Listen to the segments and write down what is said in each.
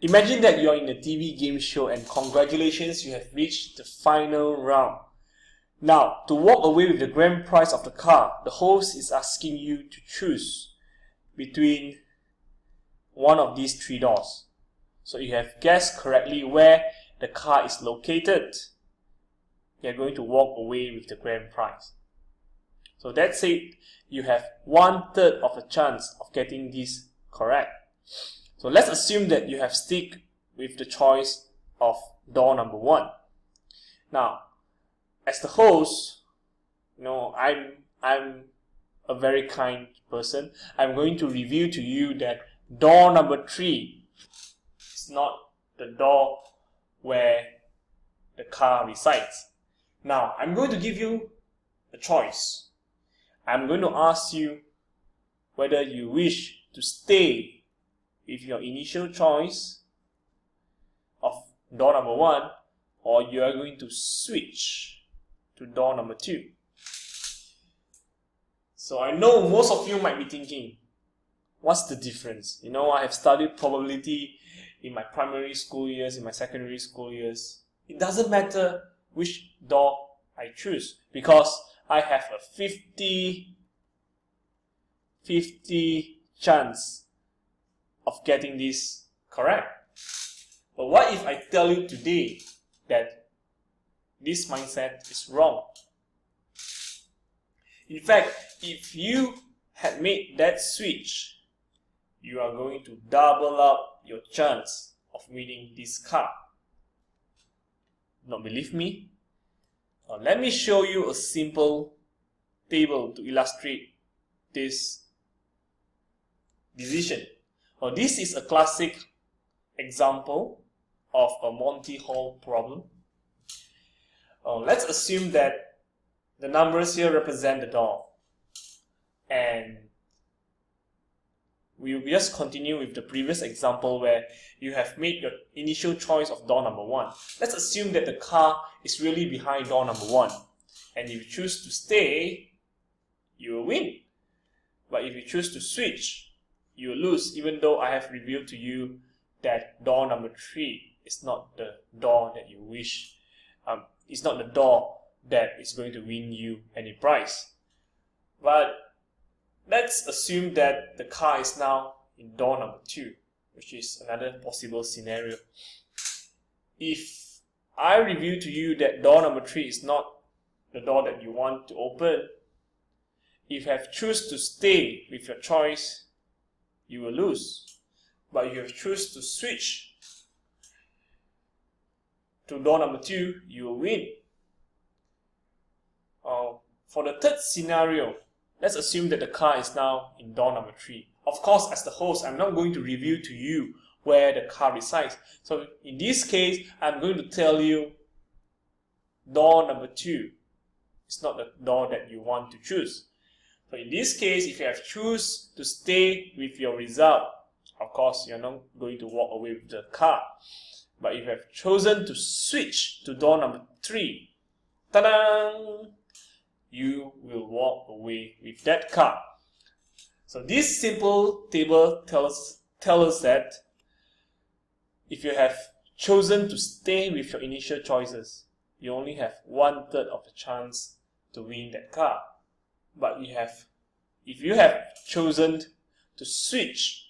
Imagine that you are in a TV game show and congratulations, you have reached the final round. Now, to walk away with the grand prize of the car, the host is asking you to choose between one of these three doors. So you have guessed correctly where the car is located. You are going to walk away with the grand prize. So that's it. You have 1/3 of a chance of getting this correct. So let's assume that you have stick with the choice of door number 1. Now, as the host, I'm a very kind person. I'm going to reveal to you that door number 3 is not the door where the car resides. Now, I'm going to give you a choice. I'm going to ask you whether you wish to stay with your initial choice of door number 1, or you are going to switch to door number 2. So I know most of you might be thinking, what's the difference? I have studied probability in my primary school years, in my secondary school years. It doesn't matter which door I choose, because I have a 50-50 chance of getting this correct. But what if I tell you today that this mindset is wrong? In fact, if you had made that switch, you are going to double up your chance of winning this car. Not believe me? Let me show you a simple table to illustrate this decision. This is a classic example of a Monty Hall problem. Let's assume that the numbers here represent the door, and we will just continue with the previous example where you have made your initial choice of door number 1. Let's assume that the car is really behind door number 1, and if you choose to stay, you will win. But if you choose to switch, you will lose, even though I have revealed to you that door number 3 is not the door that you wish. It's not the door that is going to win you any prize. But let's assume that the car is now in door number 2, which is another possible scenario. If I reveal to you that door number 3 is not the door that you want to open, if you have chosen to stay with your choice, you will lose. But if you have chosen to switch to door number 2, you will win. For the third scenario, let's assume that the car is now in door number 3. Of course, as the host, I'm not going to reveal to you where the car resides. So in this case, I'm going to tell you door number 2 is not the door that you want to choose. So in this case, if you have chosen to stay with your result, of course, you're not going to walk away with the car. But if you have chosen to switch to door number 3, ta-da! You will walk away with that car. So this simple table tells us that if you have chosen to stay with your initial choices, you only have 1/3 of the chance to win that car. But if you have chosen to switch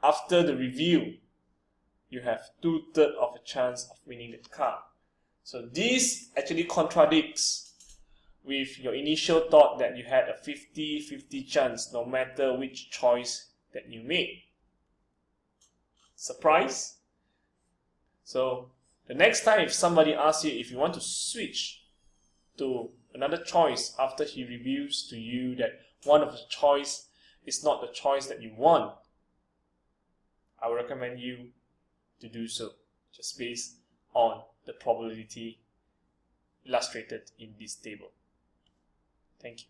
after the review, you have 2/3 of a chance of winning the car. So this actually contradicts with your initial thought that you had a 50-50 chance no matter which choice that you made. Surprise? So the next time if somebody asks you if you want to switch to another choice after he reveals to you that one of the choice is not the choice that you want, I would recommend you to do so, just based on the probability illustrated in this table. Thank you.